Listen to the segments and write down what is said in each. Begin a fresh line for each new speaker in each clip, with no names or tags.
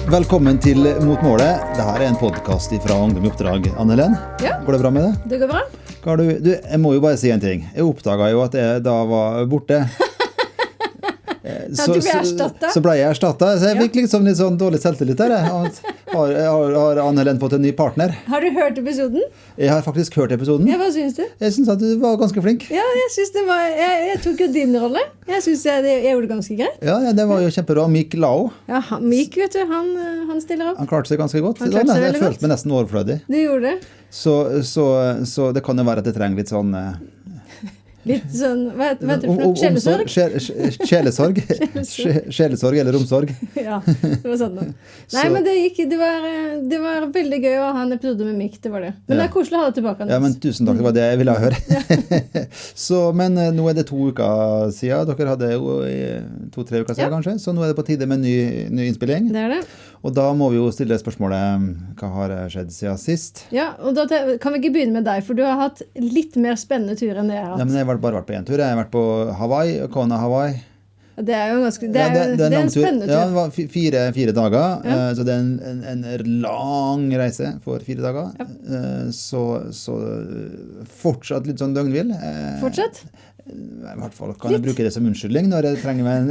Velkommen til Mot Målet. Dette en podkast fra Ungdom i Oppdrag, Ann-Helen.
Ja.
Går det bra med det?
Det går bra.
Jeg må jo bare si en ting. Jeg oppdaget jo at jeg da var borte.
Så
ble jeg erstattet. Så jeg fikk liksom litt sånn dårlig selvtillit der. Har Ann-Helen fått en ny partner?
Har du hørt episoden?
Jeg har faktisk hørt episoden.
Ja, hva synes du?
Jeg synes at du var ganske flink.
Ja, jeg synes det var... Jeg tok jo din rolle. Jeg synes jeg gjorde det ganske greit.
Ja, det var jo kjempebra. Mik Lao.
Ja, Mik, vet du, han stiller opp.
Han klarte seg ganske godt. Jeg følte meg nesten overflødig.
Du gjorde det.
Så det kan jo være at jeg trenger litt sånn...
Litt sånn, hva heter det for noe? Sjelesorg?
Sjelesorg eller omsorg.
Ja, det var sånn da. Nei, men det var veldig gøy å ha en episode med Mik, det var det. Men det er koselig å ha det tilbake.
Ja, men tusen takk, det var det jeg ville høre. Men nå det 2 uker siden, dere hadde jo 2-3 uker siden kanskje, så nå det på tide med ny innspilling. Det det. Og da må vi jo stille spørsmålet, hva har skjedd siden sist?
Ja, og da kan vi ikke begynne med deg, for du har hatt litt mer spennende tur enn det jeg har hatt.
Ja, men jeg har bare vært på en tur. Jeg har vært på Hawaii, Kona Hawaii.
Det er jo ganske, det er en spennende tur.
Ja, det var 4 dager, så det er en lang reise for 4 dager. Ja. Så fortsatt litt sånn døgnvill. Fortsatt? I hvert fall kan jeg bruke det som unnskyldning når jeg trenger meg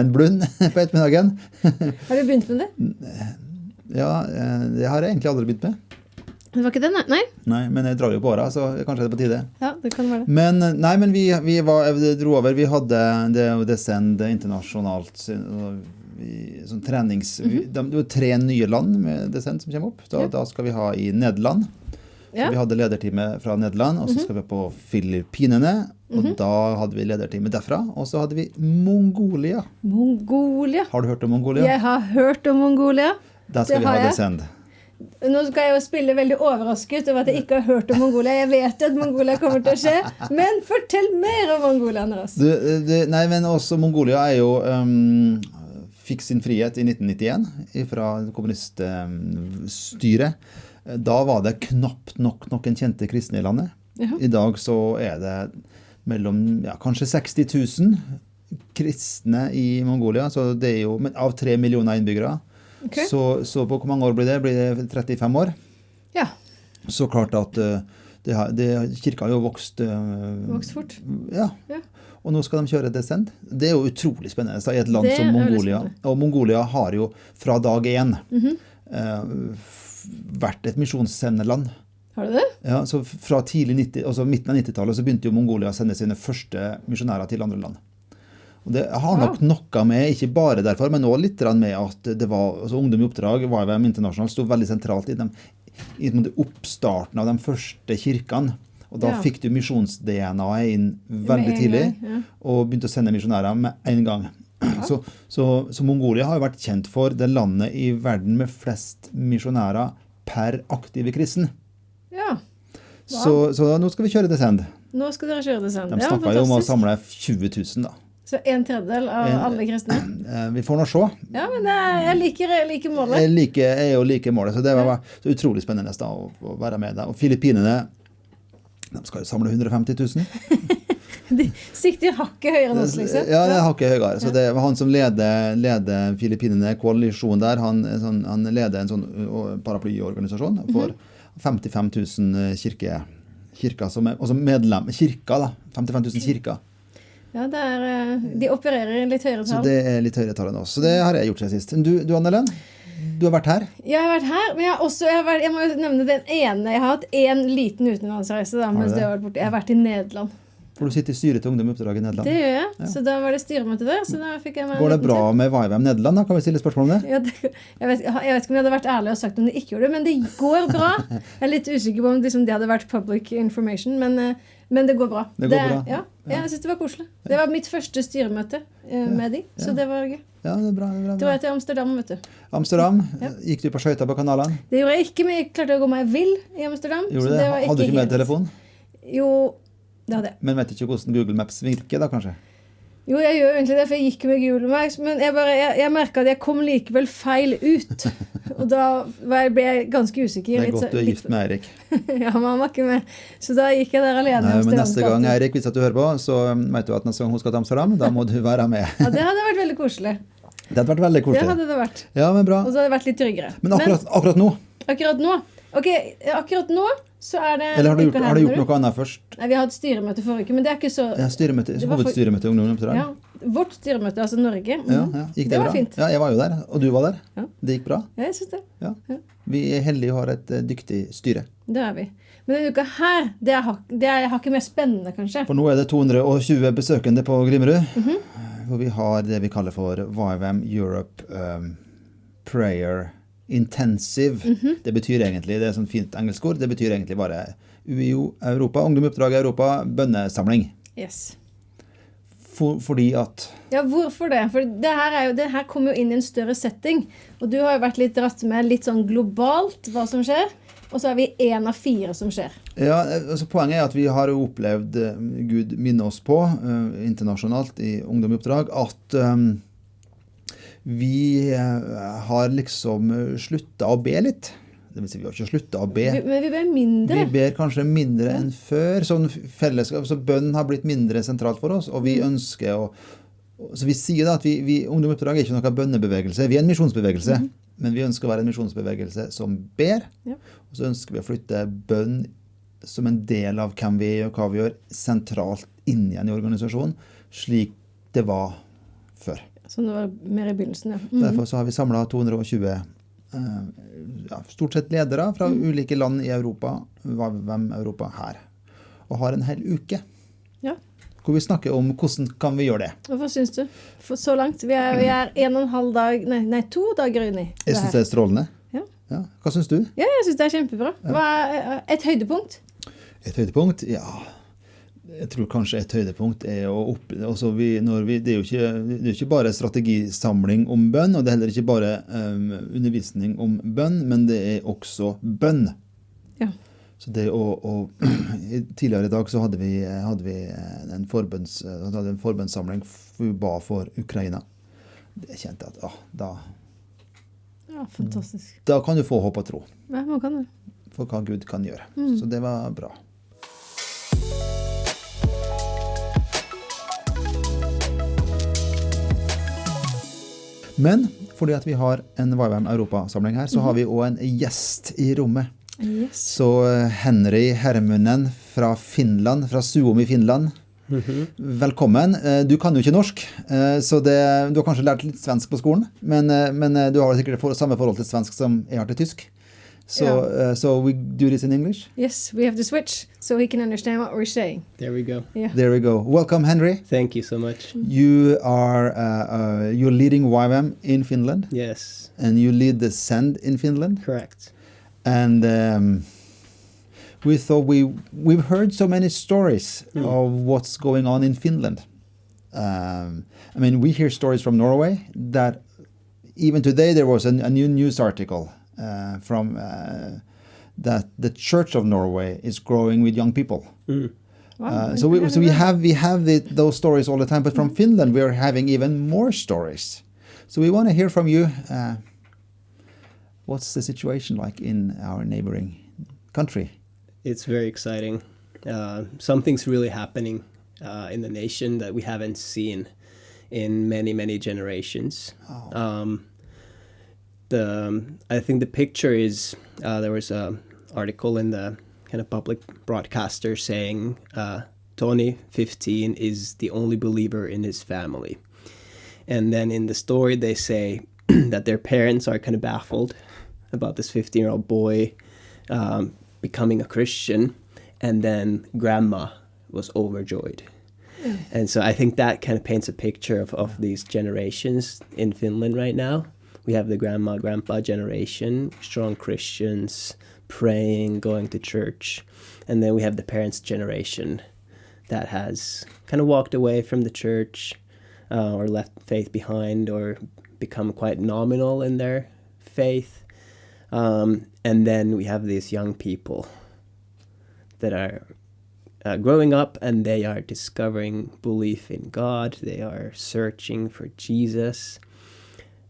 en blund på ettermiddagen.
Har du begynt med det?
Ja, det har jeg egentlig aldri begynt med.
Det var ikke det, nei?
Nei, men jeg drar jo på året, så kanskje det på tide.
Ja, det kan være det.
Men vi dro over, vi hadde det Send internasjonalt, sånn trenings... Det var 3 nye land med det Send som kommer opp. Da skal vi ha i Nederland. Så vi hadde ledertime fra Nederland, og så skal vi på Filippinene, og da hadde vi ledertime derfra, og så hadde vi Mongolia. Mongolia? Har du hørt om Mongolia?
Jeg har hørt om Mongolia.
Da skal vi ha det Send.
Nå skal jeg jo spille veldig overrasket over at jeg ikke har hørt om Mongolia. Jeg vet at Mongolia kommer til å skje, men fortell mer om Mongolia, Andreas.
Nei, men også Mongolia jo... fikk sin frihet i 1991 fra kommuniststyret. Da var det knapt nok noen kjente kristne i landet. Jaha. I dag så det mellom kanskje 60 000 kristne i Mongolia, så det jo av 3 millioner innbyggere. Okay. Så på hvor mange år blir det? Blir det 35 år? Ja. Så klart at kirka har jo vokst
fort.
Ja. Og nå skal de kjøre det Send. Det jo utrolig spennende i et land som Mongolia. Og Mongolia har jo fra dag 1 vært et misjonssendeland. Har du det? Ja, så fra midten av 90-tallet så begynte jo Mongolia å sende sine første misjonærer til andre land. Og det har nok noe med, ikke bare derfor, men også litt med at det var, Ungdom i Oppdrag var jo internasjonalt, stod veldig sentralt i oppstarten av de første kirkene. Og da fikk du misjons-DNA inn veldig tidlig, og begynte å sende misjonærer med en gang. Ja. Så Mongolia har jo vært kjent for det landet i verden med flest misjonærer per aktive kristen. Ja. Wow. Så nå skal vi kjøre det Send. Nå skal dere kjøre det Send. De snakket jo om å samle 20 000 da. Så 1/3 av alle kristne? Vi får nå se. Ja, men jeg liker målet. Jeg jo liker målet, så det var så utrolig spennende da, å være med der. Og Filippinene, de skal jo samle 150 000. De sikter hakket høyere enn oss, liksom. Ja, det hakket høyere. Så det var han som leder Filippinene, koalisjonen der, han leder en sånn paraplyorganisasjon for 55 000 kirker som også medlem, kirker da, 55 000 kirker. Ja, de opererer i litt høyere tall. Så det litt høyere tall enn oss. Så det har jeg gjort siden sist. Du Ann-Helen? Du har vært her? Jeg har vært her, men jeg må jo nevne den ene. Jeg har hatt en liten utenlandsreise da, mens du har vært borte. Jeg har vært i Nederland. For du sitter i styret til Ungdom i Oppdrag i Nederland? Det gjør jeg, så da var det styremøte der, så da fikk jeg meg... Går det bra med Vivem Nederland da? Kan vi stille spørsmål om det? Ja, jeg vet ikke om jeg hadde vært ærlig og sagt om det ikke gjorde det, men det går bra. Jeg litt usikker på om det hadde vært public information, men det går bra. Det går bra? Ja, jeg synes det var koselig. Det var mitt første styremøte med de, så det var gøy. Ja, det bra. Det var til Amsterdam, vet du. Amsterdam? Gikk du på skøyter på kanalen? Det gjorde jeg ikke, men jeg klarte å gå meg vill i Amsterdam. Gjorde du det? Hadde du ikke med telefon? Jo, det hadde jeg. Men vet du ikke hvordan Google Maps virker da, kanskje? Jo, jeg gjør egentlig det, for jeg gikk med Google Maps, men jeg merket at jeg kom likevel feil ut. Og da ble jeg ganske usikker. Det godt du gift med Eirik. Ja, men han var ikke med. Så da gikk jeg der alene. Nei, men neste gang, Eirik, hvis du hører på, så vet du at neste gang hun skal til Amsterdam, da må du være med. Ja, det hadde vært veldig koselig. Det hadde vært veldig koselig.
Det hadde det vært.
Ja, men bra.
Og så hadde det vært litt tryggere.
Men akkurat nå?
Akkurat nå? Ok, akkurat nå så er det...
Eller har du gjort noe annet først?
Nei, vi hadde styremøte forrige uke, men det er ikke så...
Ja, hovedstyremøte i Ungdom, Oppdrag.
Ja, vårt styremøte, altså Norge.
Ja, gikk det bra?
Var fint.
Ja, jeg var jo der, og du var der.
Ja.
Det gikk bra?
Ja, jeg synes det.
Ja. Vi er heldige og har et dyktig styre.
Det er vi. Men denne uka her, det er hakket mer spennende, kanskje.
For nå er det 220 besøkende på Grimmerud, hvor vi har det vi kaller for YWAM Europe Prayer Intensive. Det betyr egentlig, det er sånn fint engelsk ord, det betyr egentlig bare UiO Europa, Ungdom Oppdrag Europa, bønnesamling.
Yes.
Fordi at...
Ja, hvorfor det? For det her kommer jo inn i en større setting, og du har jo vært litt dratt med litt sånn globalt hva som skjer, og så er vi 1 av 4 som skjer.
Ja, altså poenget er at vi har opplevd, Gud minner oss på, internasjonalt i Ungdom Oppdrag, at vi har liksom sluttet å be litt. Det vil si, vi har ikke sluttet å be.
Men vi ber mindre.
Vi ber kanskje mindre enn før. Sånn fellesskap, så bønn har blitt mindre sentralt for oss, og vi ønsker å... Så vi sier da at Ungdom Oppdrag er ikke noen bønnebevegelse. Vi er en misjonsbevegelse, men vi ønsker å være en misjonsbevegelse som ber. Og så ønsker vi å flytte bønn som en del av hvem vi er og hva vi gjør, sentralt inn igjen i organisasjonen, slik det var før.
Så det var mer i begynnelsen, ja.
Derfor så har vi samlet 220 stort sett ledere fra ulike land i Europa, hvem Europa her, og har en hel uke. Ja. Hvor vi snakker om hvordan kan vi gjøre det.
Og hva synes du? For så langt, vi er 1,5 dag, nei 2 dager inne i det her.
Jeg synes det er strålende. Ja. Hva synes du?
Ja, jeg synes det er kjempebra. Hva er et høydepunkt?
Et høydepunkt? Ja, jeg tror kanskje et høydepunkt er det er jo ikke bare strategisamling om bønn, og det er heller ikke bare undervisning om bønn, men det er også bønn. Ja. Så det tidligere i dag så hadde vi en forbønnssamling hvor vi ba for Ukraina. Jeg kjente at
ja, fantastisk.
Da kan du få håp og tro.
Ja, man kan det.
For hva Gud kan gjøre. Så det var bra. Men fordi at vi har en YWAM Europa-samling her, så har vi også en gjest i rommet.
Yes.
Så Henri Hermunen fra Finland, fra Suomi, Finland. Velkommen. Du kan jo ikke norsk, så du har kanskje lært litt svensk på skolen, men du har sikkert samme forhold til svensk som jeg har til tysk. So we do this in English?
Yes, we have to switch so he can understand what we're saying.
There we go.
Yeah.
There we go. Welcome, Henri.
Thank you so much.
You are you're leading YWAM in Finland.
Yes.
And you lead the Send in Finland.
Correct.
And we thought we've heard so many stories of what's going on in Finland. I mean, we hear stories from Norway that even today there was a new news article from that the Church of Norway is growing with young people.
Wow,
so we have those stories all the time, but from Finland we are having even more stories. So we want to hear from you. What's the situation like in our neighboring country?
It's very exciting. Something's really happening in the nation that we haven't seen in many, many generations. Oh. I think the picture is there was an article in the kind of public broadcaster saying Tony, 15, is the only believer in his family. And then in the story they say that their parents are kind of baffled about this 15-year-old boy becoming a Christian, and then grandma was overjoyed. Mm. And so I think that kind of paints a picture of these generations in Finland right now. We have the grandma, grandpa generation, strong Christians, praying, going to church. And then we have the parents' generation that has kind of walked away from the church or left faith behind or become quite nominal in their faith. And then we have these young people that are growing up, and they are discovering belief in God. They are searching for Jesus.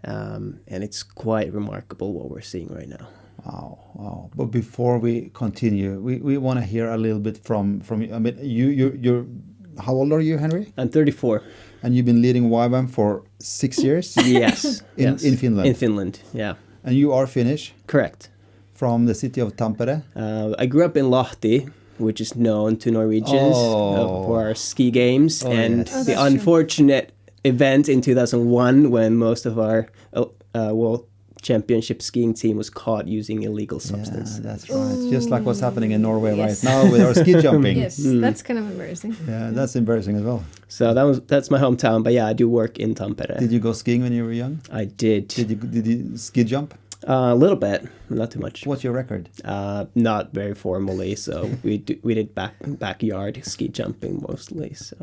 And it's quite remarkable what we're seeing right now.
Wow. But before we continue, we want to hear a little bit from I mean, you're how old are you, Henry?
I'm 34.
And you've been leading YWAM for 6 years?
Yes.
In Finland?
In Finland, yeah.
And you are Finnish?
Correct.
From the city of Tampere?
I grew up in Lahti, which is known to Norwegians for our ski games. The unfortunate event in 2001 when most of our world championship skiing team was caught using illegal substance.
Yeah, that's right. Just like what's happening in Norway right now with our ski jumping.
Yes, that's kind of embarrassing.
Yeah, that's embarrassing as well.
So that's my hometown, but yeah, I do work in Tampere.
Did you go skiing when you were young?
I did.
Did you ski jump?
A little bit, not too much.
What's your record?
Not very formally, so we did backyard ski jumping mostly, so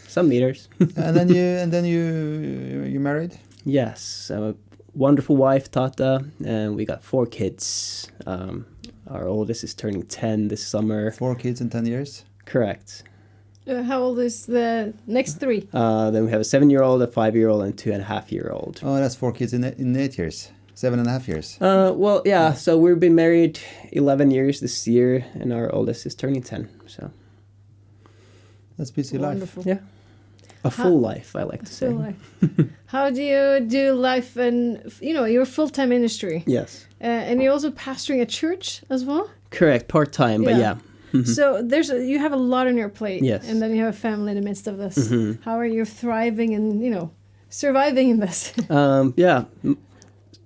some meters.
and then you married?
Yes, I'm a wonderful wife, Tata, and we got 4 kids. Our oldest is turning 10 this summer.
4 kids in 10 years?
Correct.
How old is the next 3?
Then we have a 7-year-old, a 5-year-old, and 2.5-year-old.
Oh, that's 4 kids in 8 years. 7.5 years.
Well, yeah. So we've been married 11 years this year, and our oldest is turning 10. So
that's busy
wonderful.
Life. Yeah, a full life, I like to say.
How do you do life and your full-time ministry?
Yes.
And you're also pastoring a church as well.
Correct, part-time, but yeah.
So you have a lot on your plate.
Yes.
And then you have a family in the midst of this. How are you thriving and surviving in this?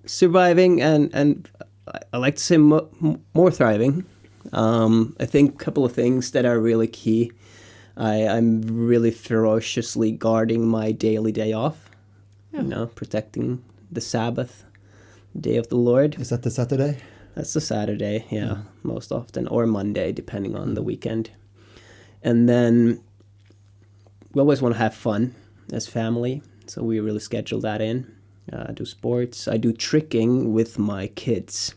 Surviving and I like to say more thriving. I think a couple of things that are really key. I'm really ferociously guarding my daily day off. Yeah. Protecting the Sabbath, day of the Lord.
Is that the Saturday?
That's the Saturday, most often, or Monday, depending on the weekend. And then we always want to have fun as family, so we really schedule that in. I do sports. I do tricking with my kids.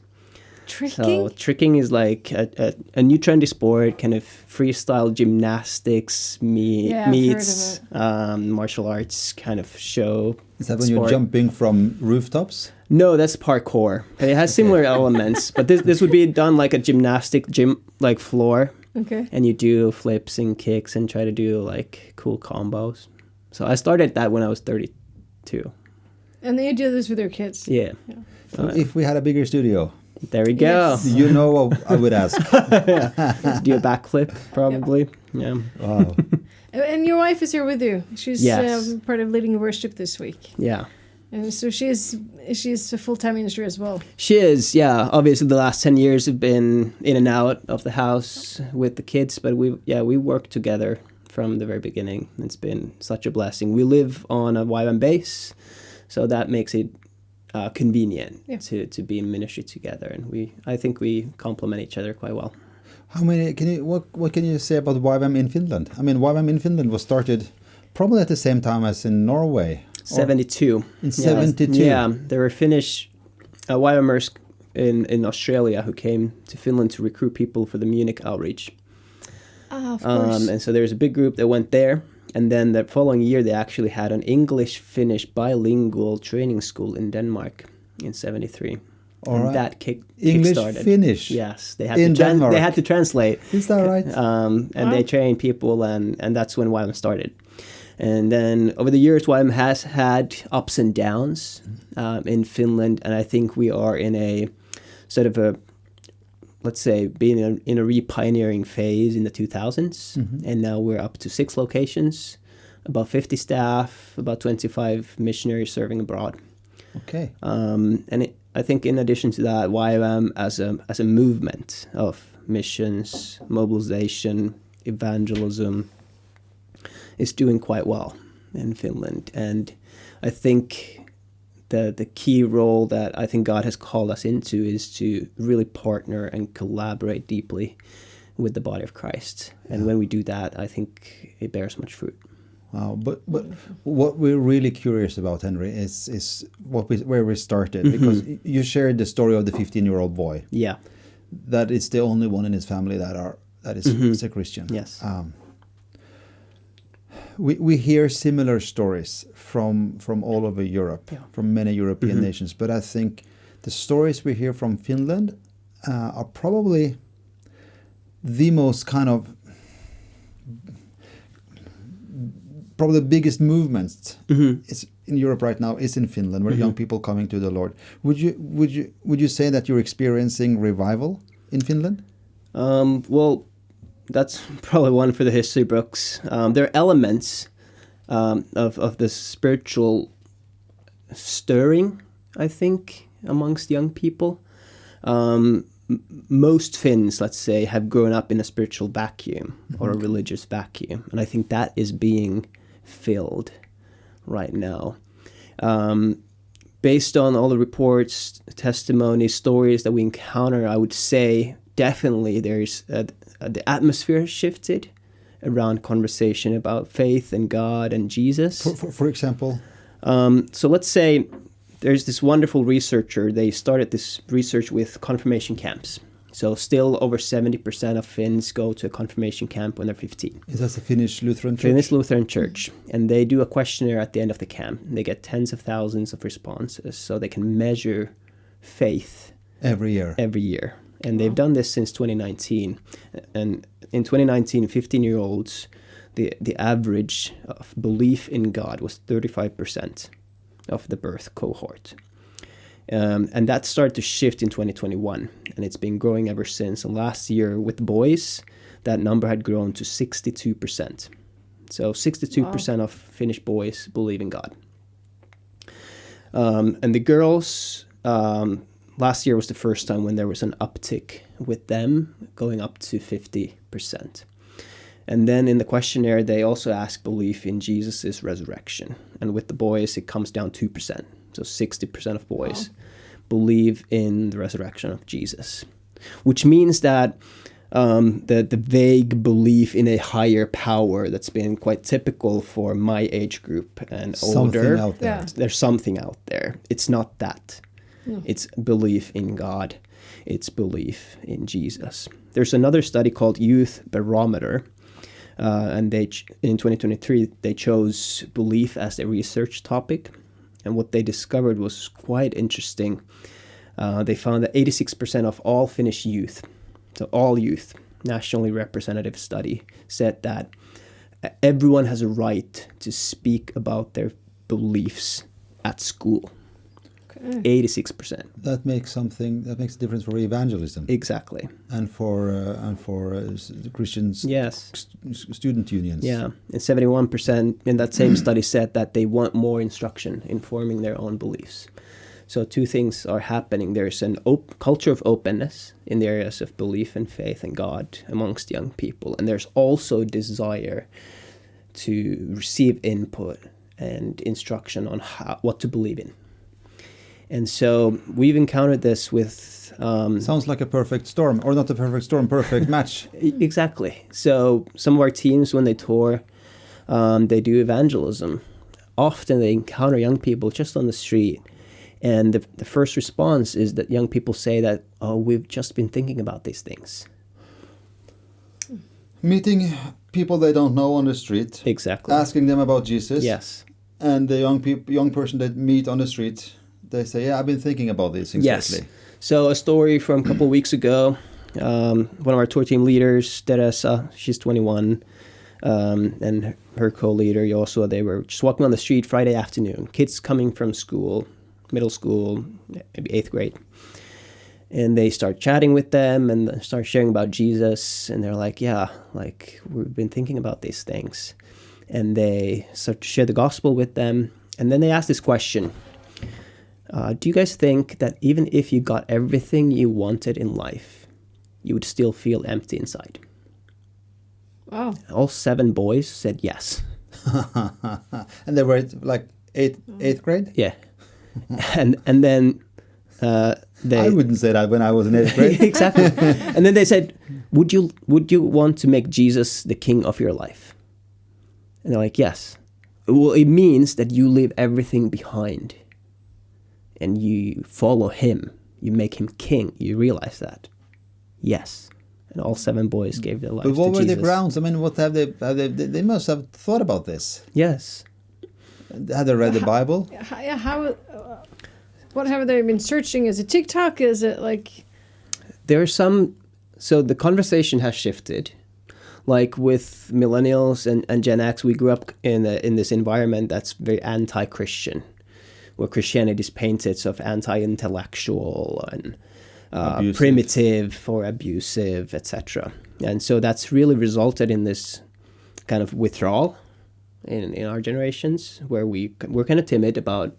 Tricking?
So tricking is like a new trendy sport, kind of freestyle gymnastics meets martial arts kind of show.
Is that when you're jumping from rooftops?
No, that's parkour. It has similar elements, but this would be done like a gymnastic gym like floor.
Okay.
And you do flips and kicks and try to do like cool combos. So I started that when I was 32.
And then you do this with your kids?
Yeah.
If we had a bigger studio.
There we go.
Yes.
You know what I would ask.
Do a backflip, probably. Yeah.
Wow.
And your wife is here with you. She's part of leading worship this week.
Yeah.
And so she's a full-time ministry as well.
She is, yeah. Obviously, the last 10 years have been in and out of the house with the kids, but we worked together from the very beginning. It's been such a blessing. We live on a YWAM base, so that makes it convenient to be in ministry together, and I think we complement each other quite well.
What can you say about YWAM in Finland? I mean, YWAM in Finland was started probably at the same time as in Norway.
72.
In 72.
Yeah, there were Finnish YWAMers in Australia who came to Finland to recruit people for the Munich outreach.
Of course.
And so there's a big group that went there. And then the following year, they actually had an English-Finnish bilingual training school in Denmark in 73. And that
English
started.
Finnish.
Yes, they had to translate.
Is that right?
They trained people, and that's when YWAM started. And then over the years, YWAM has had ups and downs in Finland, and I think we are in a sort of a, let's say, being in a re-pioneering phase in the 2000s, and now we're up to 6 locations, about 50 staff, about 25 missionaries serving abroad.
Okay.
I think in addition to that, YWAM as a movement of missions, mobilization, evangelism is doing quite well in Finland. And I think the key role that I think God has called us into is to really partner and collaborate deeply with the body of Christ. And when we do that, I think it bears much fruit.
Wow, but what we're really curious about, Henry, is where we started, because you shared the story of the 15-year-old boy.
Yeah,
that is the only one in his family that is a Christian.
Yes.
We hear similar stories from all over Europe, from many European nations, but I think the stories we hear from Finland are probably the most kind of probably the biggest movements is in Europe right now is in Finland, where young people coming to the Lord. Would you say that you're experiencing revival in Finland?
Well, that's probably one for the history books. There are elements of the spiritual stirring, I think, amongst young people. Most Finns, let's say, have grown up in a spiritual vacuum or a religious vacuum, and I think that is being filled right now. Based on all the reports, testimonies, stories that we encounter, I would say definitely there's the atmosphere has shifted around conversation about faith and God and Jesus.
For example?
So let's say there's this wonderful researcher. They started this research with confirmation camps. So still over 70% of Finns go to a confirmation camp when they're 15.
Is that the Finnish Lutheran Church?
Finnish Lutheran Church. And they do a questionnaire at the end of the camp. They get tens of thousands of responses so they can measure faith.
Every year.
And they've done this since 2019. And in 2019, 15-year-olds, the average of belief in God was 35% of the birth cohort. And that started to shift in 2021, and it's been growing ever since. And last year with boys, that number had grown to 62%. So 62% of Finnish boys believe in God. And the girls, last year was the first time when there was an uptick with them going up to 50%. And then in the questionnaire, they also ask belief in Jesus' resurrection. And with the boys, it comes down 2%. So 60% of boys believe in the resurrection of Jesus, which means that the vague belief in a higher power that's been quite typical for my age group and older.
Something out there.
Yeah.
There's something out there. It's not that. No. It's belief in God. It's belief in Jesus. There's another study called Youth Barometer. And in 2023, they chose belief as a research topic. And what they discovered was quite interesting. They found that 86% of all Finnish youth, so all youth, nationally representative study, said that everyone has a right to speak about their beliefs at school. 86%.
That makes a difference for evangelism.
Exactly.
And for Christians.
Yes.
Student unions.
Yeah, and 71% in that same study said that they want more instruction in forming their own beliefs. So two things are happening. There's an culture of openness in the areas of belief and faith and God amongst young people, and there's also desire to receive input and instruction on what to believe in. And so we've encountered this with...
Sounds like a perfect storm, or not a perfect storm, perfect match.
Exactly. So some of our teams, when they tour, they do evangelism. Often they encounter young people just on the street. And the first response is that young people say that, oh, we've just been thinking about these things.
Meeting people they don't know on the street.
Exactly.
Asking them about Jesus.
Yes.
And the young person they meet on the street, they say, yeah, I've been thinking about these things lately.
So a story from a couple of weeks ago, one of our tour team leaders, Teresa, she's 21, and her co-leader, Joshua, they were just walking on the street Friday afternoon. Kids coming from school, middle school, maybe 8th grade. And they start chatting with them and start sharing about Jesus. And they're like, yeah, like we've been thinking about these things. And they start to share the gospel with them. And then they ask this question. Do you guys think that even if you got everything you wanted in life, you would still feel empty inside?
Wow.
All 7 boys said yes.
And they were like 8th grade?
Yeah. and then they...
I wouldn't say that when I was in 8th grade.
Exactly. And then they said, would you want to make Jesus the king of your life? And they're like, yes. Well, it means that you leave everything behind. And you follow him, you make him king. You realize that? Yes. And all 7 boys gave their lives to Jesus.
But what were the grounds? I mean, what have they must have thought about this.
Yes.
Had they read the Bible?
What have they been searching? Is it TikTok? Is it like...
There are some... So the conversation has shifted. like with millennials and Gen X, we grew up in this environment that's very anti-Christian, where Christianity is painted sort of anti-intellectual and primitive or abusive, etc. And so that's really resulted in this kind of withdrawal in our generations, where we're kind of timid about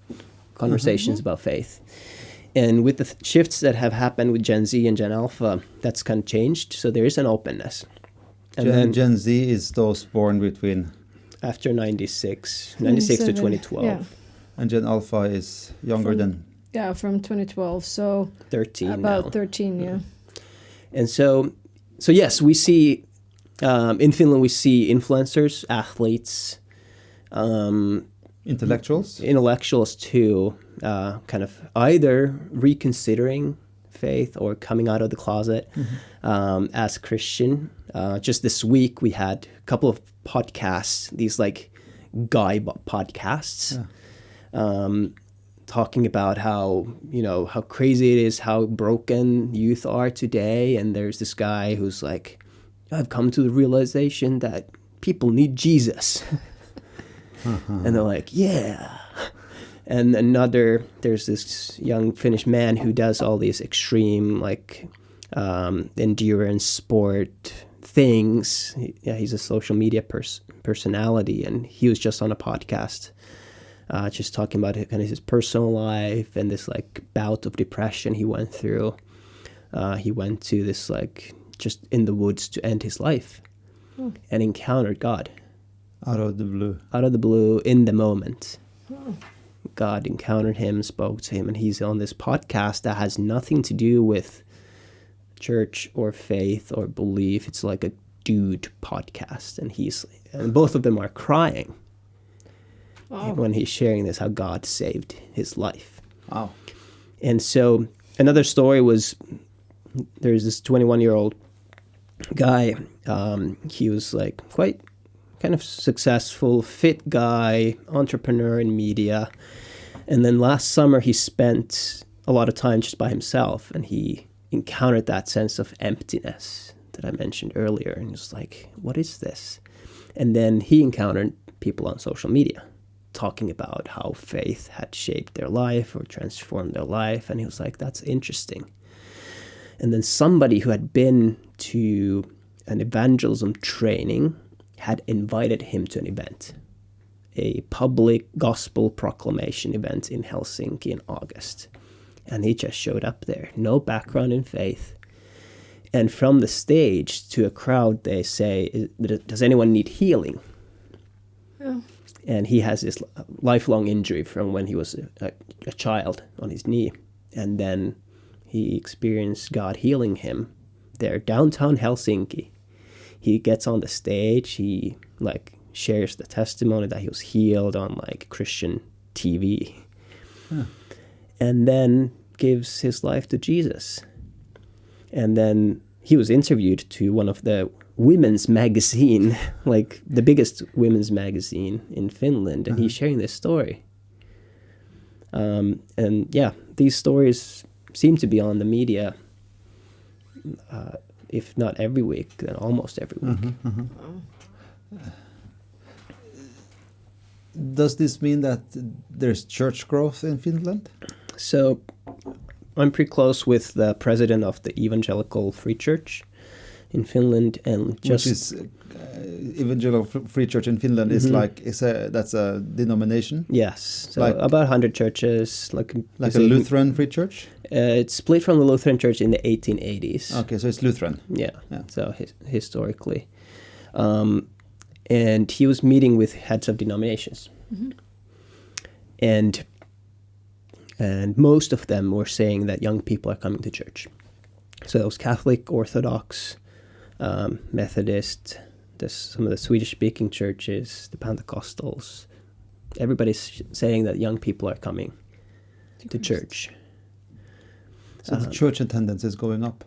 conversations about faith. And with the shifts that have happened with Gen Z and Gen Alpha, that's kind of changed. So there is an openness. And
Gen Z is those born between...
After 96 to 2012.
Yeah.
And Gen Alpha is younger than...
Yeah, from 2012, so...
13
About
now.
13, yeah.
And so yes, we see... in Finland, we see influencers, athletes... Intellectuals too, kind of either reconsidering faith or coming out of the closet as Christian. Just this week we had a couple of podcasts, these like guy podcasts, talking about how crazy it is, how broken youth are today. And there's this guy who's like, I've come to the realization that people need Jesus. And they're like, yeah. And there's this young Finnish man who does all these extreme, like, endurance sport things. He's a social media personality, and he was just on a podcast, just talking about kind of his personal life and this, like, bout of depression he went through. He went to this, like, just in the woods to end his life and encountered God.
Out of the blue,
in the moment. God encountered him, spoke to him, and he's on this podcast that has nothing to do with church or faith or belief. It's like a dude podcast, and both of them are crying when he's sharing this, how God saved his life.
Wow.
And so another story was, there's this 21-year-old guy. He was like quite kind of successful, fit guy, entrepreneur in media. And then last summer he spent a lot of time just by himself, and he encountered that sense of emptiness that I mentioned earlier, and he was like, what is this? And then he encountered people on social media talking about how faith had shaped their life or transformed their life, and he was like, that's interesting. And then somebody who had been to an evangelism training had invited him to an event, a public gospel proclamation event in Helsinki in August. And he just showed up there, no background in faith. And from the stage to a crowd, they say, does anyone need healing? Oh. And he has this lifelong injury from when he was a child on his knee. And then he experienced God healing him there, downtown Helsinki. He gets on the stage, he like shares the testimony that he was healed on like Christian TV. And then gives his life to Jesus. And then he was interviewed to one of the women's magazine, like the biggest women's magazine in Finland, and he's sharing this story. And yeah, these stories seem to be on the media, if not every week, then almost every week.
Does this mean that there's church growth in Finland?
So I'm pretty close with the president of the Evangelical Free Church in Finland, and just... Which is
Evangelical Free Church in Finland is like, that's a denomination?
Yes, so
like,
about 100 churches. Like
a Lutheran Free Church?
It's split from the Lutheran Church in the 1880s.
Okay, so it's Lutheran.
Yeah. So historically. And he was meeting with heads of denominations. And most of them were saying that young people are coming to church. So it was Catholic, Orthodox, Methodist, some of the Swedish-speaking churches, the Pentecostals. Everybody's saying that young people are coming to church.
So the church attendance is going up?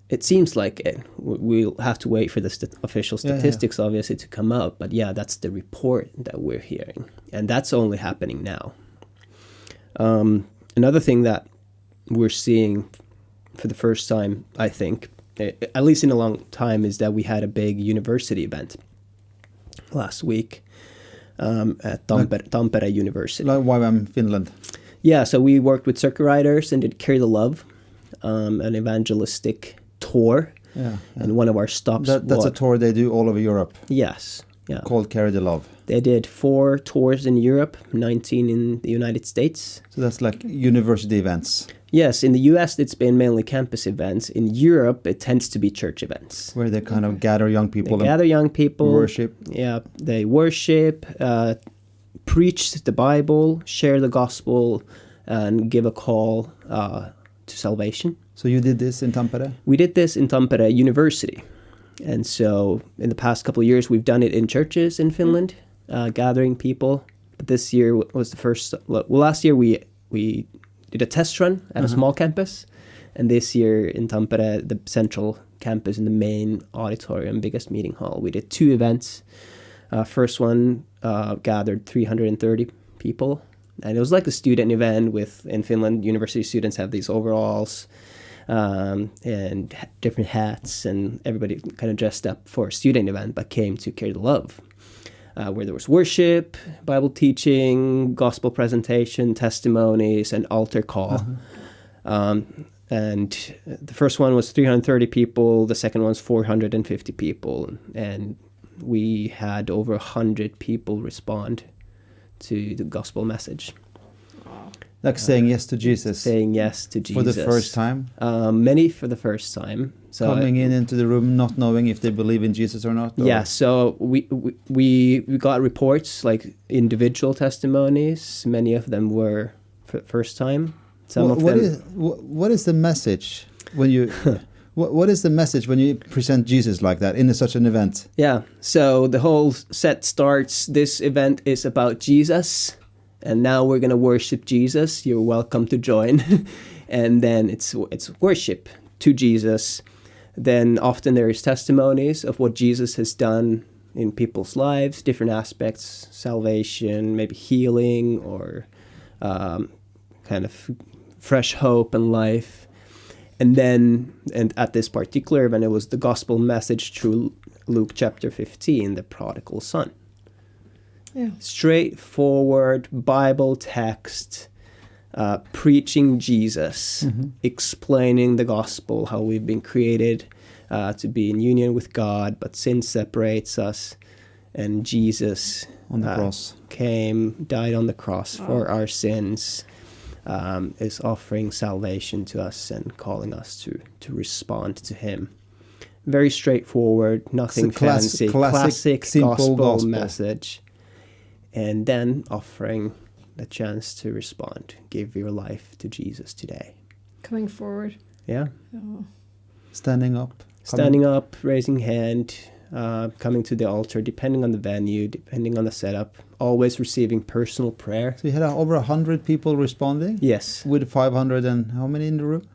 It seems like it. We'll have to wait for the official statistics, obviously, to come out. But yeah, that's the report that we're hearing. And that's only happening now. Another thing that we're seeing for the first time, I think, at least in a long time, is that we had a big university event last week at Tampere University.
Like YWAM Finland.
Yeah, so we worked with circuit riders and did Carry the Love, an evangelistic tour.
Yeah.
And one of our stops
that's a tour they do all over Europe.
Yes. Yeah.
Called Carry the Love.
They did 4 tours in Europe, 19 in the United States.
So that's like university events.
Yes, in the US it's been mainly campus events. In Europe it tends to be church events.
Where they kind of gather young people. Worship.
Yeah, they worship, preach the Bible, share the gospel, and give a call to salvation.
So you did this in Tampere?
We did this in Tampere University. And so in the past couple of years, we've done it in churches in Finland, gathering people. But this year was the first. Well, last year we did a test run at a small campus. And this year in Tampere, the central campus in the main auditorium, biggest meeting hall, we did 2 events. First one gathered 330 people. And it was like a student event in Finland, university students have these overalls, and different hats, and everybody kind of dressed up for a student event, but came to Carry the Love, where there was worship, Bible teaching, gospel presentation, testimonies, and altar call. And the first one was 330 people, the second one was 450 people, and we had over 100 people respond to the gospel message.
Like saying yes to Jesus.
Saying yes to Jesus.
For the first time?
Many for the first time. So
coming into the room not knowing if they believe in Jesus or not? Or?
Yeah, so we got reports, like individual testimonies. Many of them were for the first time.
What is the message when you... What is the message when you present Jesus like that in such an event?
Yeah, so the whole set starts, this event is about Jesus, and now we're going to worship Jesus. You're welcome to join. And then it's worship to Jesus. Then often there is testimonies of what Jesus has done in people's lives, different aspects, salvation, maybe healing, or kind of fresh hope and life. And at this particular event, it was the gospel message through Luke chapter 15, the prodigal son. Yeah. Straightforward Bible text, preaching Jesus, explaining the gospel, how we've been created to be in union with God, but sin separates us. And Jesus
on the cross
came, died on the cross for our sins. Is offering salvation to us and calling us to respond to him. Very straightforward, nothing fancy, classic gospel message. And then offering the chance to respond. Give your life to Jesus today.
Coming forward.
Yeah.
Oh.
Standing up,
raising hand, coming to the altar, depending on the venue, depending on the setup, always receiving personal prayer.
So you had over 100 people responding?
Yes.
With 500 and how many in the room?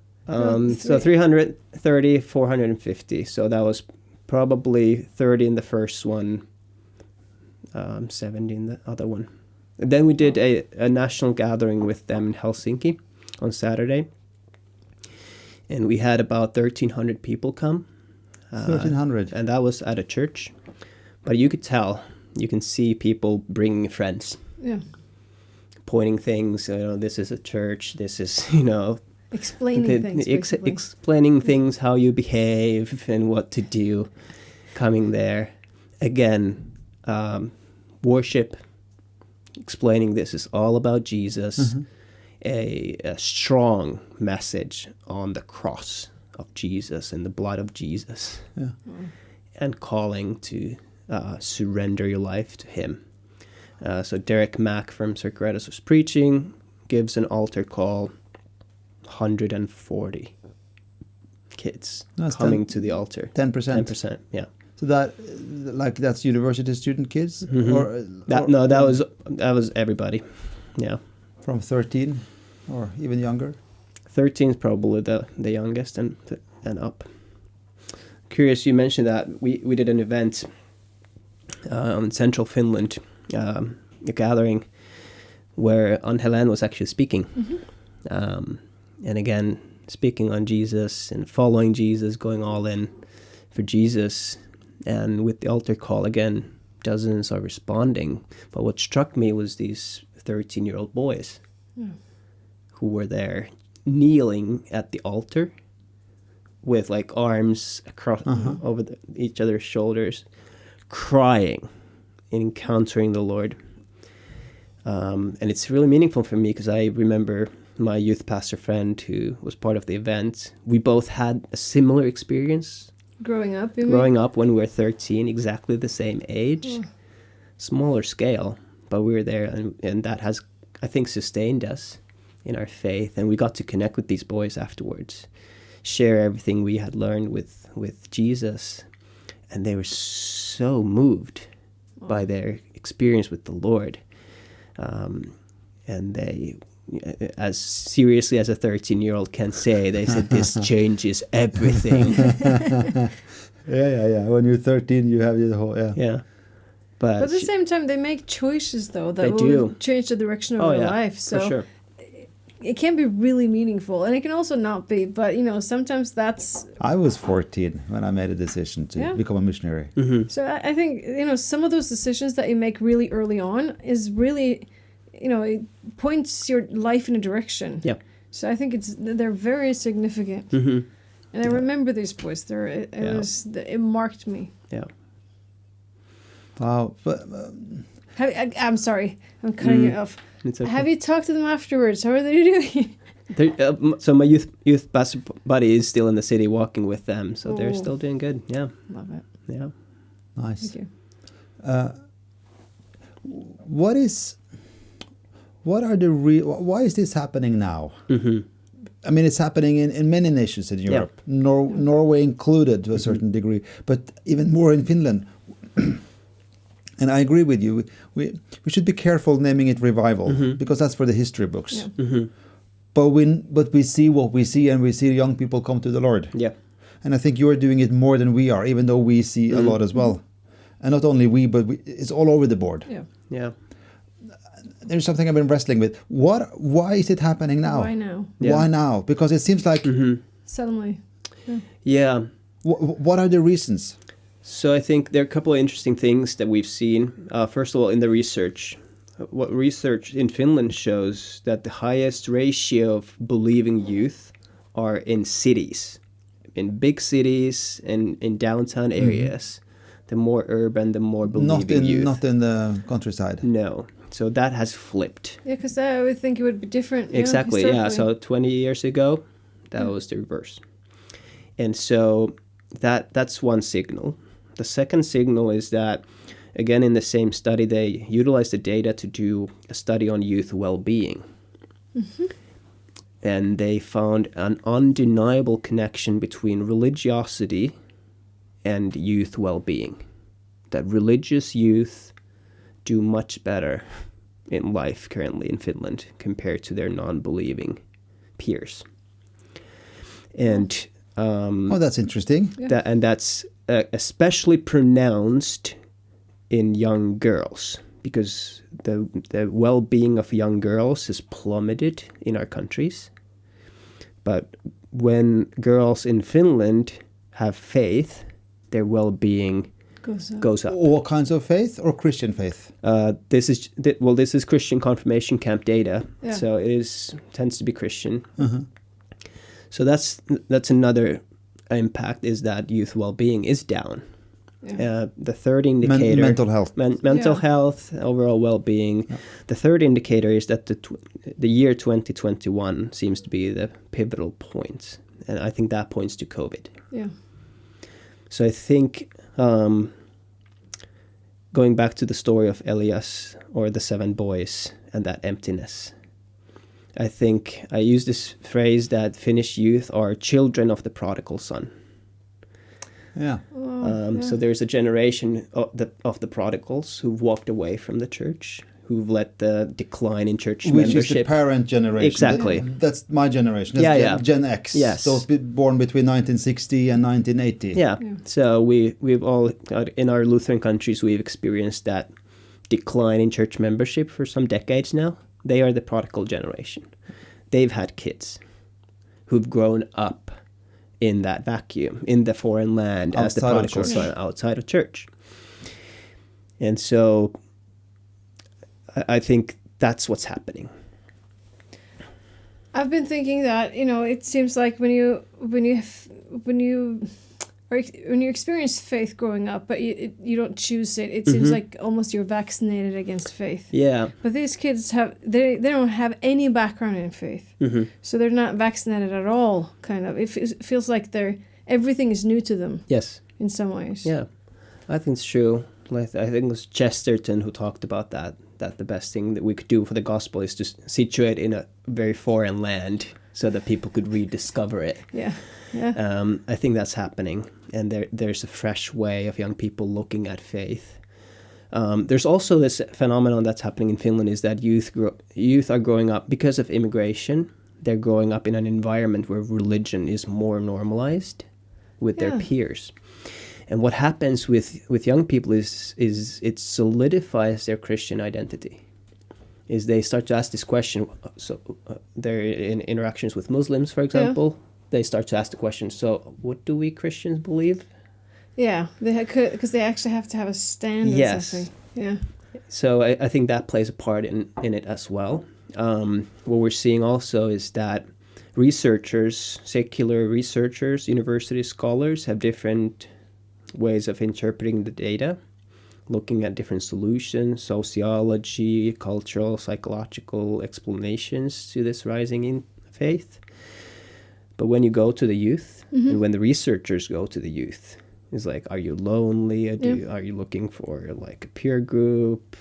So 330, 450. So that was probably 30 in the first one, 70 in the other one. And then we did a national gathering with them in Helsinki on Saturday. And we had about 1,300 people come.
1,300.
And that was at a church. But you could tell, you can see people bringing friends.
Yeah.
Pointing things, this is a church, this is,
Explaining things.
Explaining things, how you behave and what to do, coming there. Again, worship, explaining this is all about Jesus. A strong message on the cross of Jesus and the blood of Jesus.
Yeah.
And calling to surrender your life to him. So Derek Mack from Circuit Riders was preaching, gives an altar call, 140 kids coming to the altar.
10%?
10%, yeah.
So that's university student kids?
That was everybody, yeah.
From 13 or even younger?
13 is probably the youngest and up. Curious, you mentioned that we did an event in central Finland, a gathering where Ann-Helen was actually speaking. And again, speaking on Jesus and following Jesus, going all in for Jesus. And with the altar call, again, dozens are responding. But what struck me was these 13-year-old boys who were there kneeling at the altar with like arms across over each other's shoulders, crying, encountering the Lord. And it's really meaningful for me because I remember my youth pastor friend who was part of the event. We both had a similar experience.
Growing up
when we were 13, exactly the same age. Smaller scale, but we were there, and that has, I think, sustained us in our faith. And we got to connect with these boys afterwards, share everything we had learned with Jesus. And they were so moved by their experience with the Lord. And they, as seriously as a 13-year-old can say, they said, this changes everything.
Yeah. When you're 13, you have the whole,
Yeah.
But at the same time, they make choices, though, that will
do
change the direction of their life. So
for sure.
It can be really meaningful, and it can also not be. But, sometimes that's...
I was 14 when I made a decision to become a missionary.
Mm-hmm.
So I think, some of those decisions that you make really early on is really... it points your life in a direction.
Yeah.
So I think they're very significant.
Mm-hmm.
And I remember these boys. It marked me.
Yeah.
Wow. But,
I'm sorry. I'm cutting you off.
It's okay.
Have you talked to them afterwards? How are they doing?
So my youth pastor buddy is still in the city walking with them. So they're still doing good. Yeah.
Love it.
Yeah.
Nice.
Thank you.
Why is this happening now?
Mm-hmm.
I mean, it's happening in many nations in Europe, Norway included to a certain degree, but even more in Finland. And I agree with you. We should be careful naming it revival because that's for the history books.
Yeah.
Mm-hmm.
But we see what we see, and we see young people come to the Lord.
Yeah.
And I think you are doing it more than we are, even though we see a lot as well. And not only we, but it's all over the board.
Yeah.
Yeah.
There's something I've been wrestling with. Why is it happening now?
Why now?
Yeah. Why now? Because it seems like
suddenly.
Yeah.
What are the reasons?
So I think there are a couple of interesting things that we've seen. First of all, in the research, what research in Finland shows that the highest ratio of believing youth are in cities, in big cities and in downtown areas. The more urban, the more believing youth.
Not in the countryside.
No. So that has flipped.
Yeah, because I would think it would be different.
Exactly, yeah. So 20 years ago, that was the reverse. And so that's one signal. The second signal is that, again, in the same study, they utilized the data to do a study on youth well-being. Mm-hmm. And they found an undeniable connection between religiosity and youth well-being. That religious youth do much better in life currently in Finland compared to their non-believing peers. And
that's interesting.
That's especially pronounced in young girls, because the well-being of young girls has plummeted in our countries. But when girls in Finland have faith, their well-being goes up.
All kinds of faith or Christian faith?
This is Christian confirmation camp data, so it tends to be Christian. So that's another impact, is that youth well-being is down. The third indicator,
mental health,
mental health, overall well-being. Yeah. The third indicator is that the year 2021 seems to be the pivotal point, and I think that points to COVID.
Yeah.
So I think going back to the story of Elias or the 7 boys and that emptiness, I think I use this phrase that Finnish youth are children of the prodigal son.
Yeah.
So there's a generation of the prodigals who've walked away from the church, who've let the decline in church membership.
Which is the parent generation.
Exactly.
That's my generation. That's Gen X.
Yes.
Those born between 1960 and 1980.
Yeah. So we've all, in our Lutheran countries, we've experienced that decline in church membership for some decades now. They are the prodigal generation. They've had kids who've grown up in that vacuum, in the foreign land, as the prodigal son outside of church. And so I think that's what's happening.
I've been thinking that, it seems like when you experience faith growing up, but you don't choose it, it seems like almost you're vaccinated against faith.
Yeah.
But these kids they don't have any background in faith, so they're not vaccinated at all. Kind of, it feels like everything is new to them.
Yes.
In some ways.
Yeah, I think it's true. I think it was Chesterton who talked about that the best thing that we could do for the gospel is to situate in a very foreign land so that people could rediscover it.
Yeah.
I think that's happening, and there's a fresh way of young people looking at faith. There's also this phenomenon that's happening in Finland is that youth are growing up because of immigration. They're growing up in an environment where religion is more normalized with their peers. And what happens with young people is it solidifies their Christian identity. Is they start to ask this question. So they're in interactions with Muslims, for example. They start to ask the question, so what do we Christians believe? Yeah,
because they actually have to have a stand on something. Yeah.
So I think that plays a part in it as well. What we're seeing also is that researchers, secular researchers, university scholars have different ways of interpreting the data, looking at different solutions, sociology, cultural, psychological explanations to this rising in faith. But when you go to the youth, and when the researchers go to the youth, it's like, are you lonely? Are you looking for like a peer group?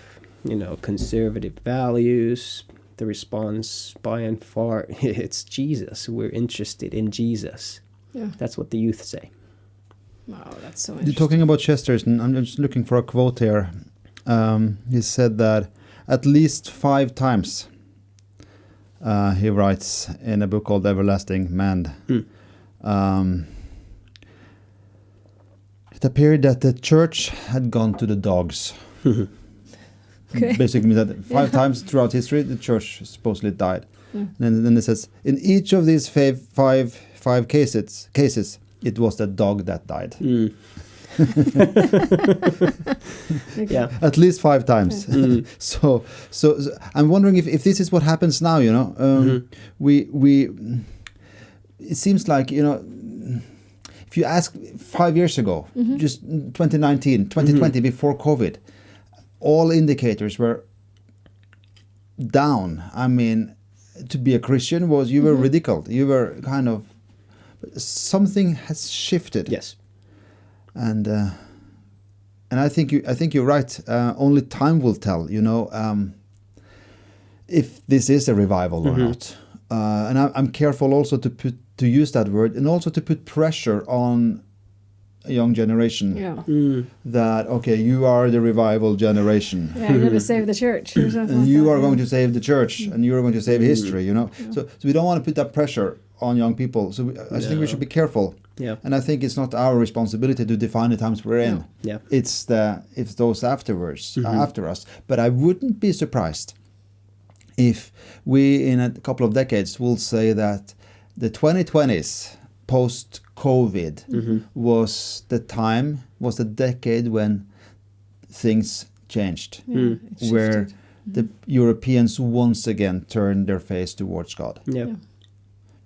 Conservative values? The response by and far, it's Jesus. We're interested in Jesus. Yeah. That's what the youth say.
Wow, that's so interesting.
You're talking about Chesterton. I'm just looking for a quote here. He said that at least 5 times, he writes in a book called Everlasting Man, it appeared that the church had gone to the dogs.
Okay.
Basically, that 5 times throughout history, the church supposedly died. And then it says, in each of these five cases, it was the dog that died.
Okay.
At least 5 times. So I'm wondering if this is what happens now. We it seems like if you ask 5 years ago, just 2019, 2020, before COVID, all indicators were down. I mean, to be a Christian you were ridiculed. You were kind of. Something has shifted.
Yes.
And I think you're right. Only time will tell. If this is a revival or not. And I'm careful also to use that word, and also to put pressure on a young generation.
Yeah.
That you are the revival generation.
Yeah, you're going to save the church.
And you are going to save the church, and you are going to save history. So we don't want to put that pressure on young people. So I think we should be careful.
Yeah.
And I think it's not our responsibility to define the times we're in.
Yeah.
It's those afterwards, after us. But I wouldn't be surprised if we, in a couple of decades, will say that the 2020s, post-COVID, was the decade when things changed. Where the Europeans once again turned their face towards God.
Yeah.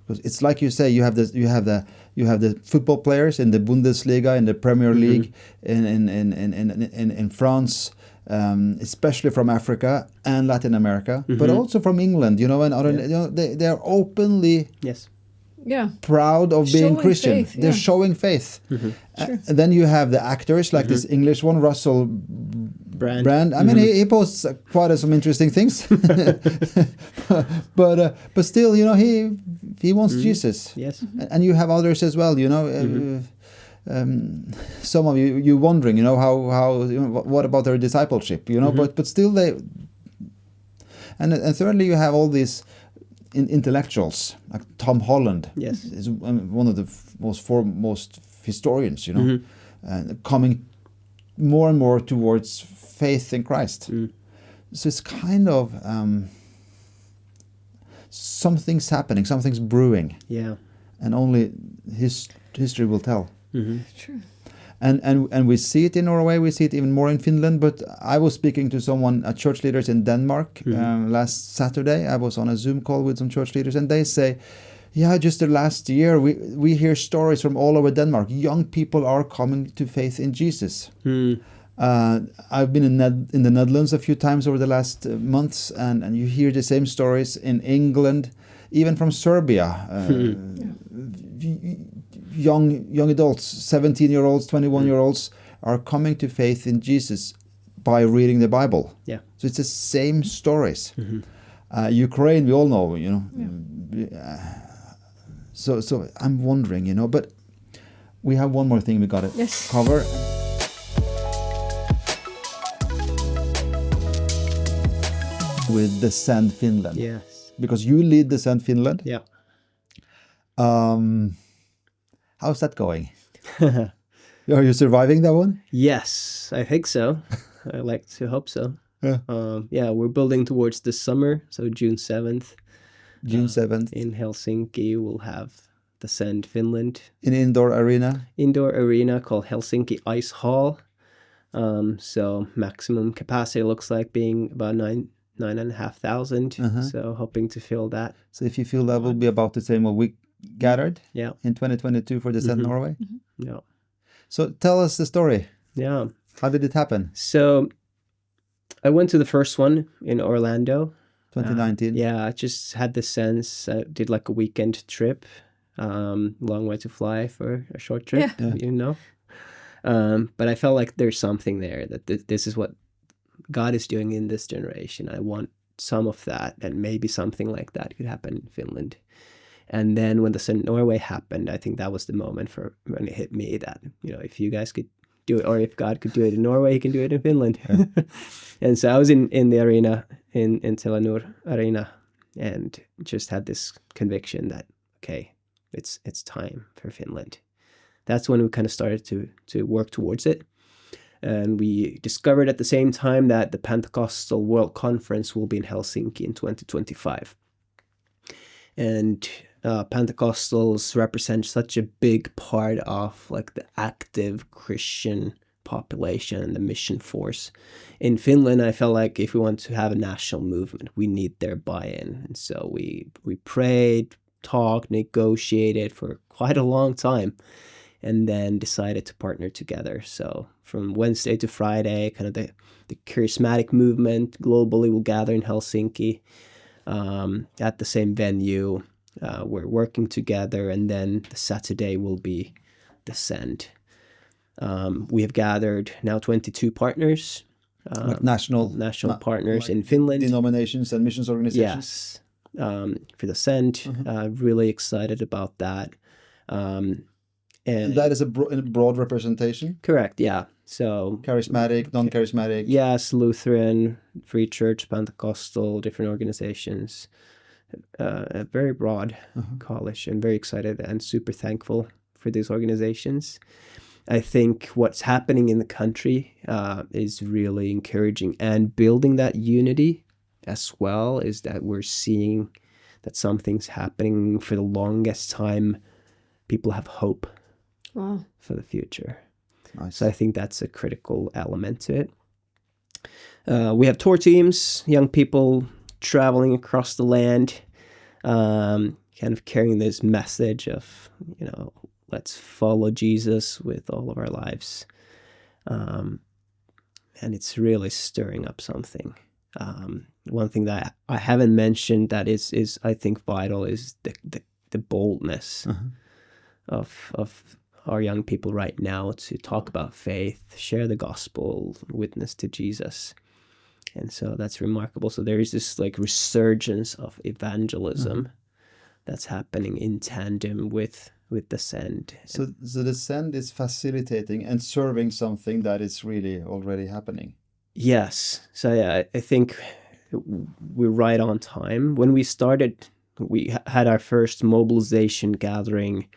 Because it's like you say, you have the football players in the Bundesliga, in the Premier League, in France, especially from Africa and Latin America, but also from England, and other. They are openly proud of being
showing
Christian.
Faith,
They're showing faith.
Sure.
Then you have the actors like this English one, Russell Brand. I mean, he posts quite some interesting things, but still, he wants Jesus.
Yes,
and you have others as well. Some of you wondering, how what about their discipleship? But still they. And thirdly, you have all these intellectuals like Tom Holland.
Yes,
is one of the most foremost historians. Coming more and more towards faith in Christ. So it's kind of something's happening, something's brewing.
Yeah.
and only history will tell.
Mm-hmm.
True.
And we see it in Norway, we see it even more in Finland, but I was speaking to church leaders in Denmark last Saturday. I was on a Zoom call with some church leaders, and they say, yeah, just the last year, we hear stories from all over Denmark. Young people are coming to faith in Jesus. I've been in the Netherlands a few times over the last months, and you hear the same stories in England, even from Serbia. Young adults, 17-year-olds, 21-year-olds, are coming to faith in Jesus by reading the Bible.
Yeah.
So it's the same stories. Ukraine, we all know, So I'm wondering, but we have one more thing we got to cover. With the Send Finland.
Yes.
Because you lead the Send Finland.
Yeah.
How's that going? Are you surviving that one?
Yes, I think so. I like to hope so.
Yeah.
We're building towards the summer, so June 7th.
June 7th.
In Helsinki, we'll have the Send Finland.
An indoor arena?
Indoor arena called Helsinki Ice Hall. So maximum capacity looks like being about 9,500. So hoping to fill that.
So if you feel that will be about the same what we gathered in 2022 for the Send Norway?
Yeah.
So tell us the story.
Yeah.
How did it happen?
So I went to the first one in Orlando.
2019.
I just had the sense. I did like a weekend trip. Long way to fly for a short trip, but I felt like there's something there, that this is what God is doing in this generation. I want some of that, and maybe something like that could happen in Finland. And then when the Send Norway happened, I think that was the moment for when it hit me that, if you guys could do it, or if God could do it in Norway, he can do it in Finland. And so I was in the arena, in Telenor Arena, and just had this conviction that, okay, it's time for Finland. That's when we kind of started to work towards it. And we discovered at the same time that the Pentecostal World Conference will be in Helsinki in 2025. And Pentecostals represent such a big part of like the active Christian population and the mission force. In Finland, I felt like if we want to have a national movement, we need their buy-in. And so we prayed, talked, negotiated for quite a long time, and then decided to partner together. So from Wednesday to Friday, kind of the charismatic movement globally will gather in Helsinki at the same venue. We're working together, and then the Saturday will be the Send. We have gathered now 22 partners.
Like national
partners
like
in Finland.
Denominations and missions organizations.
Yes. For the Send. Really excited about that. And
that is a broad representation?
Correct, yeah. So
charismatic, non-charismatic?
Yes, Lutheran, Free Church, Pentecostal, different organizations. A very broad college, and very excited and super thankful for these organizations. I think what's happening in the country is really encouraging, and building that unity as well, is that we're seeing that something's happening. For the longest time, people have hope for the future.
Nice.
So I think that's a critical element to it. We have tour teams, young people traveling across the land, kind of carrying this message of, let's follow Jesus with all of our lives. And it's really stirring up something. One thing that I haven't mentioned that is I think vital is the boldness of our young people right now to talk about faith, share the gospel, witness to Jesus. And so that's remarkable. So there is this like resurgence of evangelism that's happening in tandem with the Send.
So the Send is facilitating and serving something that is really already happening.
Yes. So yeah, I think we're right on time. When we started, we had our first mobilization gathering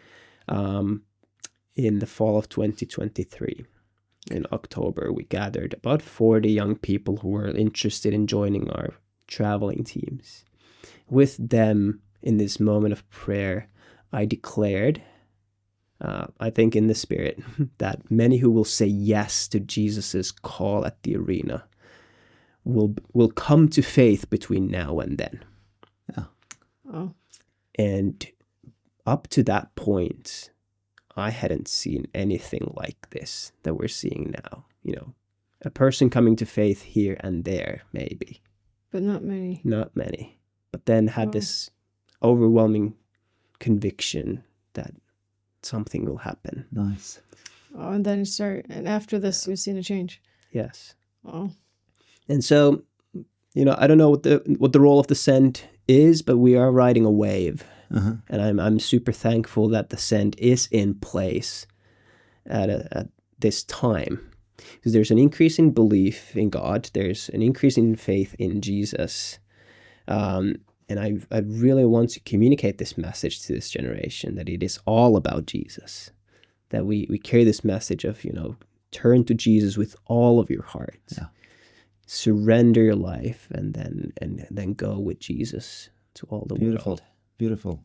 in the fall of 2023. In October, we gathered about 40 young people who were interested in joining our traveling teams. With them, in this moment of prayer, I declared, I think in the spirit, that many who will say yes to Jesus's call at the arena will come to faith between now and then.
Yeah.
Oh.
And up to that point, I hadn't seen anything like this that we're seeing now. You know, a person coming to faith here and there, maybe.
But not many.
Not many. But then had this overwhelming conviction that something will happen.
Nice.
Oh, and then and after this, you've seen a change.
Yes.
Oh.
And so, you know, I don't know what the role of the Send is, but we are riding a wave.
Uh-huh.
And I'm super thankful that the Send is in place at this time. Because there's an increasing belief in God. There's an increasing faith in Jesus. And I really want to communicate this message to this generation, that it is all about Jesus. That we carry this message of, you know, turn to Jesus with all of your heart.
Yeah.
Surrender your life and then go with Jesus to all the world.
Beautiful.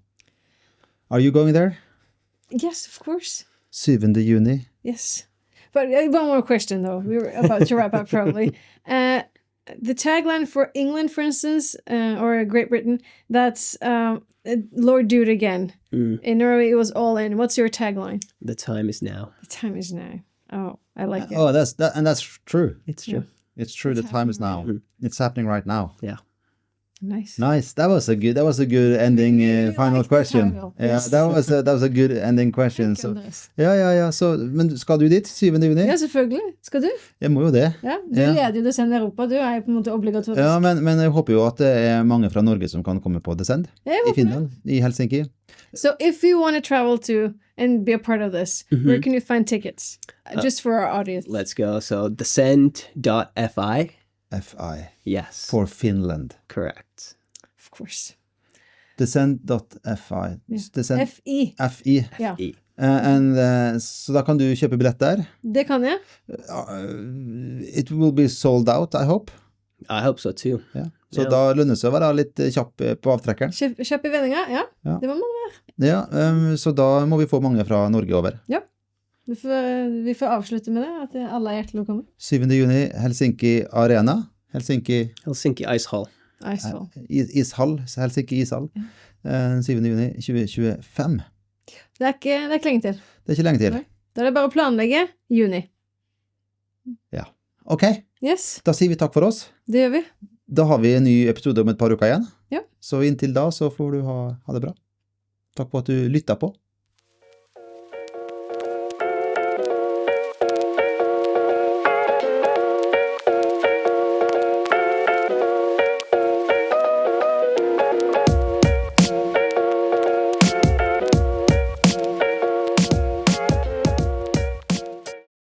Are you going there?
Yes, of course.
7. juni.
Yes. But one more question, though. We were about to wrap up, probably. The tagline for England, for instance, or Great Britain, that's Lord, do it again. In Norway, it was all in. What's your tagline?
The time is now.
The time is now. Oh, I like it.
Oh, that's true.
It's true.
It's true. The time is now. It's happening right now.
Yeah.
Nice.
That was a good ending. Final question. Yeah, that was a good ending question. So, ja. Så, men skal du dit 7. juni?
Ja, selvfølgelig. Skal du?
Jeg må jo det.
Ja, du leder jo det Send Europa. Du er jo på en måte obligatorisk.
Ja, men jeg håper jo at det er mange fra Norge som kan komme på det Send. I Finland, i Helsinki.
So if you want to travel to and be a part of this, where can you find tickets? Just for our audience.
Let's go. So thesend.fi.
FI.
Yes.
For Finland.
Correct.
Of course.
Thesend.fi.
Yeah. FI.
FI.
Ja.
Så da kan du kjøpe billett der.
Det kan jeg.
It will be sold out, I hope.
I hope so too.
Ja. Så da lønner det seg å være litt kjapp på avtrekkeren.
Kjapp i vendinga, ja. Det må man være.
Ja, så da må vi få mange fra Norge over.
Ja. Vi får avslutte med det, at alle er hjertelig velkommen. 7.
juni, Helsinki Arena. Helsinki
Ishall.
Ishall.
Helsinki Ishall. 7. juni 2025.
Det er ikke lenge til.
Det er ikke lenge til.
Da er det bare å planlegge juni.
Ja. Ok.
Yes.
Da sier vi takk for oss.
Det gjør vi.
Da har vi en ny episode om et par uker igjen.
Ja.
Så inntil da så får du ha det bra. Takk for at du lyttet på.